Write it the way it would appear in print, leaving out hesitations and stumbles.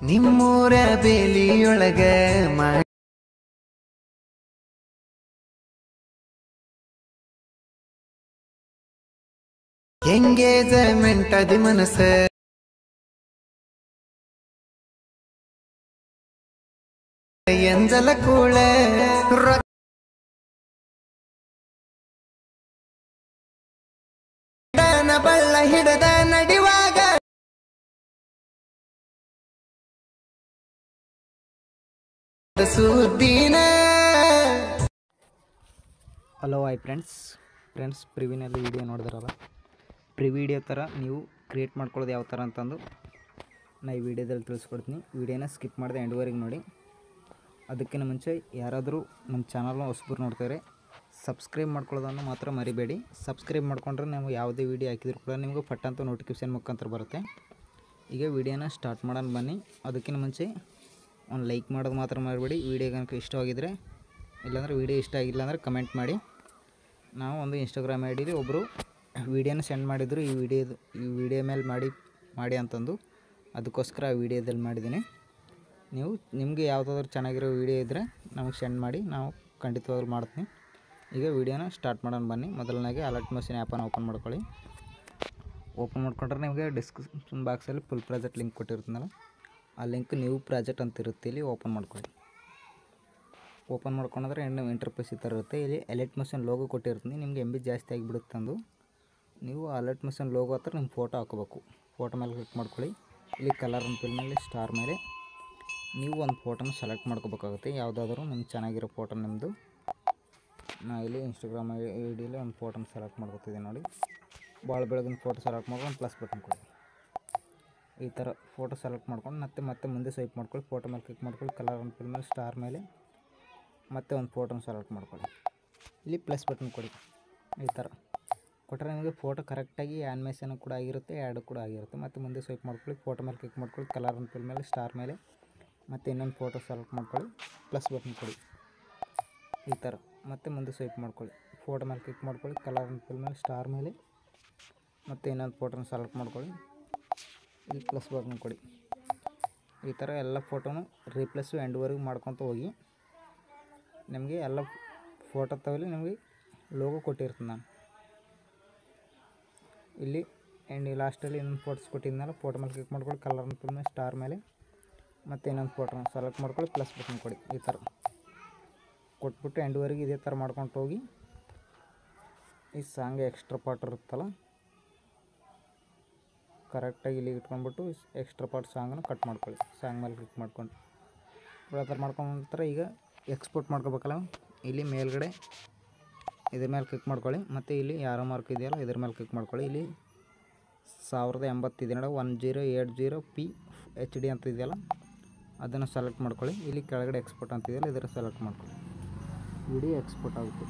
ನಿಮ್ಮೂರ ಬೇಲಿಯೊಳಗ ಎಂಗೇಜ್ಮೆಂಟ್ ಅದಿ ಮನಸ್ಸ ಎಂಜಲ ಕೂಳ ಬಳ್ಳ ಹಿಡದ ನಡಿವಾಗ ಸುದ್ದಿನ. ಹಲೋ ಹಾಯ್ ಫ್ರೆಂಡ್ಸ್ ಪ್ರಿವಿನಲ್ಲಿ ವಿಡಿಯೋ ನೋಡಿದ್ರಲ್ಲ, ವಿಡಿಯೋ ಥರ ನೀವು ಕ್ರಿಯೇಟ್ ಮಾಡ್ಕೊಳ್ಳೋದು ಯಾವ ಥರ ಅಂತಂದು ನಾ ಈ ವಿಡಿಯೋದಲ್ಲಿ ತಿಳಿಸ್ಕೊಡ್ತೀನಿ. ವಿಡಿಯೋನ ಸ್ಕಿಪ್ ಮಾಡಿದೆ ಎಂಡ್ವರೆಗೆ ನೋಡಿ. ಅದಕ್ಕಿಂತ ಮುಂಚೆ ಯಾರಾದರೂ ನಮ್ಮ ಚಾನಲ್ನ ಹೊಸಬರು ನೋಡ್ತಾರೆ, ಸಬ್ಸ್ಕ್ರೈಬ್ ಮಾಡ್ಕೊಳ್ಳೋದನ್ನು ಮಾತ್ರ ಮರಿಬೇಡಿ. ಸಬ್ಸ್ಕ್ರೈಬ್ ಮಾಡ್ಕೊಂಡ್ರೆ ನಾವು ಯಾವುದೇ ವಿಡಿಯೋ ಹಾಕಿದ್ರು ಕೂಡ ನಿಮಗೂ ಪಟ್ಟಂತ ನೋಟಿಫಿಕೇಷನ್ ಮುಖಾಂತರ ಬರುತ್ತೆ. ಈಗ ವಿಡಿಯೋನ ಸ್ಟಾರ್ಟ್ ಮಾಡೋಣ ಬನ್ನಿ. ಅದಕ್ಕಿಂತ ಮುಂಚೆ ಒಂದು ಲೈಕ್ ಮಾಡೋದು ಮಾತ್ರ ಮರಿಬೇಡಿ. ವಿಡಿಯೋ ಕనుక ಇಷ್ಟವಾಗಿದ್ದರೆ, ಇಲ್ಲಾಂದರೆ ವಿಡಿಯೋ ಇಷ್ಟ ಆಗಿಲ್ಲ ಅಂದರೆ ಕಮೆಂಟ್ ಮಾಡಿ. ನಾವು ಒಂದು ಇನ್ಸ್ಟಾಗ್ರಾಮ್ ಐ ಡಿಲಿ ಒಬ್ಬರು ವಿಡಿಯೋನ ಸೆಂಡ್ ಮಾಡಿದ್ರು, ಈ ವಿಡಿಯೋ ಮೇಲೆ ಮಾಡಿ ಅಂತಂದು, ಅದಕ್ಕೋಸ್ಕರ ಆ ವಿಡಿಯೋದಲ್ಲಿ ಮಾಡಿದ್ದೀನಿ. ನೀವು ನಿಮಗೆ ಯಾವುದಾದ್ರೂ ಚೆನ್ನಾಗಿರೋ ವಿಡಿಯೋ ಇದ್ದರೆ ನಮಗೆ ಸೆಂಡ್ ಮಾಡಿ, ನಾವು ಖಂಡಿತವಾಗ್ಲೂ ಮಾಡ್ತೀನಿ. ಈಗ ವಿಡಿಯೋನ ಸ್ಟಾರ್ಟ್ ಮಾಡೋಣ ಬನ್ನಿ. ಮೊದಲನಾಗಿ ಅಲರ್ಟ್ ಮೋಷನ್ ಆ್ಯಪನ್ನು ಓಪನ್ ಮಾಡ್ಕೊಳ್ಳಿ. ಓಪನ್ ಮಾಡ್ಕೊಂಡ್ರೆ ನಿಮಗೆ ಡಿಸ್ಕ್ರಿಪ್ಷನ್ ಬಾಕ್ಸಲ್ಲಿ ಫುಲ್ ಪ್ರಾಜೆಕ್ಟ್ ಲಿಂಕ್ ಕೊಟ್ಟಿರ್ತೀನಲ್ಲ, ಆ ಲಿಂಕ್ ನ್ಯೂ ಪ್ರಾಜೆಕ್ಟ್ ಅಂತ ಇರುತ್ತೆ, ಇಲ್ಲಿ ಓಪನ್ ಮಾಡ್ಕೊಳ್ಳಿ. ಓಪನ್ ಮಾಡ್ಕೊಂಡ್ರೆ ಇಂಟರ್ಫೇಸ್ ಈ ಥರ ಇರುತ್ತೆ. ಇಲ್ಲಿ ಅಲರ್ಟ್ ಮೋಷನ್ ಲೋಗೋ ಕೊಟ್ಟಿರ್ತೀನಿ. ನಿಮಗೆ MB ಜಾಸ್ತಿ ಆಗಿಬಿಡುತ್ತೆ ಅಂದು ನೀವು ಅಲರ್ಟ್ ಮೋಷನ್ ಲೋಗೋ ಹತ್ರ ನಿಮ್ಮ ಫೋಟೋ ಹಾಕೋಬೇಕು. ಫೋಟೋ ಮೇಲೆ ಕ್ಲಿಕ್ ಮಾಡ್ಕೊಳ್ಳಿ. ಇಲ್ಲಿ ಕಲರ್ ಅಂತ ಮೇಲೆ ಸ್ಟಾರ್ ಮೇಲೆ ನೀವು ಒಂದು ಫೋಟೋನ ಸೆಲೆಕ್ಟ್ ಮಾಡ್ಕೋಬೇಕಾಗುತ್ತೆ. ಯಾವುದಾದ್ರೂ ನಿಮ್ಗೆ ಚೆನ್ನಾಗಿರೋ ಫೋಟೋ ನಿಮ್ಮದು. ನಾನು ಇಲ್ಲಿ ಇನ್ಸ್ಟಾಗ್ರಾಮ್ ಐ ಡಿಯಲ್ಲಿ ಒಂದು ಫೋಟೋನ ಸೆಲೆಕ್ಟ್ ಮಾಡ್ಕೊತಿದ್ದೀನಿ ನೋಡಿ. ಭಾಳ ಬೆಳಗಿನ ಫೋಟೋ ಸೆಲೆಕ್ಟ್ ಮಾಡ್ಕೊಂಡು ಪ್ಲಸ್ ಬಟನ್ ಕೊಡಿ. ಈ ಥರ ಫೋಟೋ ಸೆಲೆಕ್ಟ್ ಮಾಡ್ಕೊಂಡು ಮತ್ತೆ ಮುಂದೆ ಸ್ವೈಪ್ ಮಾಡ್ಕೊಳ್ಳಿ. ಫೋಟೋ ಮೇಲೆ ಕ್ಲಿಕ್ ಮಾಡ್ಕೊಳ್ಳಿ. ಕಲರ್ ಅಂತ ಮೇಲೆ ಸ್ಟಾರ್ ಮೇಲೆ ಮತ್ತೆ ಒಂದು ಫೋಟೋನ ಸೆಲೆಕ್ಟ್ ಮಾಡ್ಕೊಳ್ಳಿ. ಇಲ್ಲಿ ಪ್ಲಸ್ ಬಟನ್ ಕೊಡಿ. ಈ ಥರ ಕೊಟ್ಟರೆ ನಿಮಗೆ ಫೋಟೋ ಕರೆಕ್ಟಾಗಿ ಆ್ಯನಿಮೇಷನ್ ಕೂಡ ಆಗಿರುತ್ತೆ, ಆ್ಯಡ್ ಕೂಡ ಆಗಿರುತ್ತೆ. ಮತ್ತು ಮುಂದೆ ಸ್ವೈಪ್ ಮಾಡ್ಕೊಳ್ಳಿ. ಫೋಟೋ ಮೇಲೆ ಕ್ಲಿಕ್ ಮಾಡ್ಕೊಳ್ಳಿ. ಕಲರ್ ಅಂತ ಮೇಲೆ ಸ್ಟಾರ್ ಮೇಲೆ ಮತ್ತು ಇನ್ನೊಂದು ಫೋಟೋ ಸೆಲೆಕ್ಟ್ ಮಾಡ್ಕೊಳ್ಳಿ. ಪ್ಲಸ್ ಬಟನ್ ಕೊಡಿ. ಈ ಥರ ಮತ್ತೆ ಮುಂದೆ ಸ್ವೈಪ್ ಮಾಡ್ಕೊಳ್ಳಿ. ಫೋಟೋ ಮೇಲೆ ಕ್ಲಿಕ್ ಮಾಡ್ಕೊಳ್ಳಿ. ಕಲರ್ ಅಂತ ಮೇಲೆ ಸ್ಟಾರ್ ಮೇಲೆ ಮತ್ತು ಇನ್ನೊಂದು ಫೋಟೋನ ಸೆಲೆಕ್ಟ್ ಮಾಡ್ಕೊಳ್ಳಿ. ಇಲ್ಲಿ ಪ್ಲಸ್ ಬಟನ್ ಕೊಡಿ. ಈ ಥರ ಎಲ್ಲ ಫೋಟೋನು ರೀಪ್ಲೇಸು ಎಂಡ್ವರೆಗೂ ಮಾಡ್ಕೊತ ಹೋಗಿ. ನಿಮಗೆ ಎಲ್ಲ ಫೋಟೋ ತಗೊಳ್ಳಿ. ನಿಮಗೆ ಲೋಗೋ ಕೊಟ್ಟಿರ್ತೀನಿ ನಾನು ಇಲ್ಲಿ ಲಾಸ್ಟಲ್ಲಿ ಇನ್ನೊಂದು ಫೋಟೋಸ್ ಕೊಟ್ಟಿದ್ನಲ್ಲ, ಫೋಟೋ ಮೇಲೆ ಕ್ಲಿಕ್ ಮಾಡ್ಕೊಳ್ಳಿ. ಕಲರ್ ಅಂತ ಮೇಲೆ ಸ್ಟಾರ್ ಮೇಲೆ ಮತ್ತು ಇನ್ನೊಂದು ಫೋಟೋನ ಸೆಲೆಕ್ಟ್ ಮಾಡ್ಕೊಳ್ಳಿ. ಪ್ಲಸ್ ಬಟನ್ ಕೊಡಿ. ಈ ಥರ ಕೊಟ್ಬಿಟ್ಟು ಎಂಡ್ವರೆಗೆ ಇದೇ ಥರ ಮಾಡ್ಕೊಂಡು ಹೋಗಿ. ಈ ಸಾಂಗ್ ಎಕ್ಸ್ಟ್ರಾ ಪಾರ್ಟ್ ಇರುತ್ತಲ್ಲ, ಕರೆಕ್ಟಾಗಿ ಇಲ್ಲಿ ಇಟ್ಕೊಂಡ್ಬಿಟ್ಟು ಎಕ್ಸ್ಟ್ರಾ ಪಾರ್ಟ್ ಸಾಂಗನ್ನು ಕಟ್ ಮಾಡ್ಕೊಳ್ಳಿ. ಸಾಂಗ್ ಮೇಲೆ ಕ್ಲಿಕ್ ಮಾಡ್ಕೊಂಡು ಆ ಥರ ಮಾಡ್ಕೊಂಡ ನಂತರ ಈಗ ಎಕ್ಸ್ಪೋರ್ಟ್ ಮಾಡ್ಕೋಬೇಕಲ್ಲ, ಇಲ್ಲಿ ಮೇಲ್ಗಡೆ ಇದ್ರ ಮೇಲೆ ಕ್ಲಿಕ್ ಮಾಡ್ಕೊಳ್ಳಿ. ಮತ್ತು ಇಲ್ಲಿ ಯಾರೋ ಮಾರ್ಕ್ ಇದೆಯಲ್ಲ, ಇದ್ರ ಮೇಲೆ ಕ್ಲಿಕ್ ಮಾಡ್ಕೊಳ್ಳಿ. ಇಲ್ಲಿ 1080 ಇದೆ ನೋಡಿ, 1080p HD ಅಂತ ಇದೆಯಲ್ಲ, ಅದನ್ನು ಸೆಲೆಕ್ಟ್ ಮಾಡ್ಕೊಳ್ಳಿ. ಇಲ್ಲಿ ಕೆಳಗಡೆ ಎಕ್ಸ್ಪೋರ್ಟ್ ಅಂತಿದೆಯಲ್ಲ, ಇದರ ಸೆಲೆಕ್ಟ್ ಮಾಡ್ಕೊಳ್ಳಿ. ವಿಡಿಯೋ ಎಕ್ಸ್ಪೋರ್ಟ್ ಆಗುತ್ತೆ.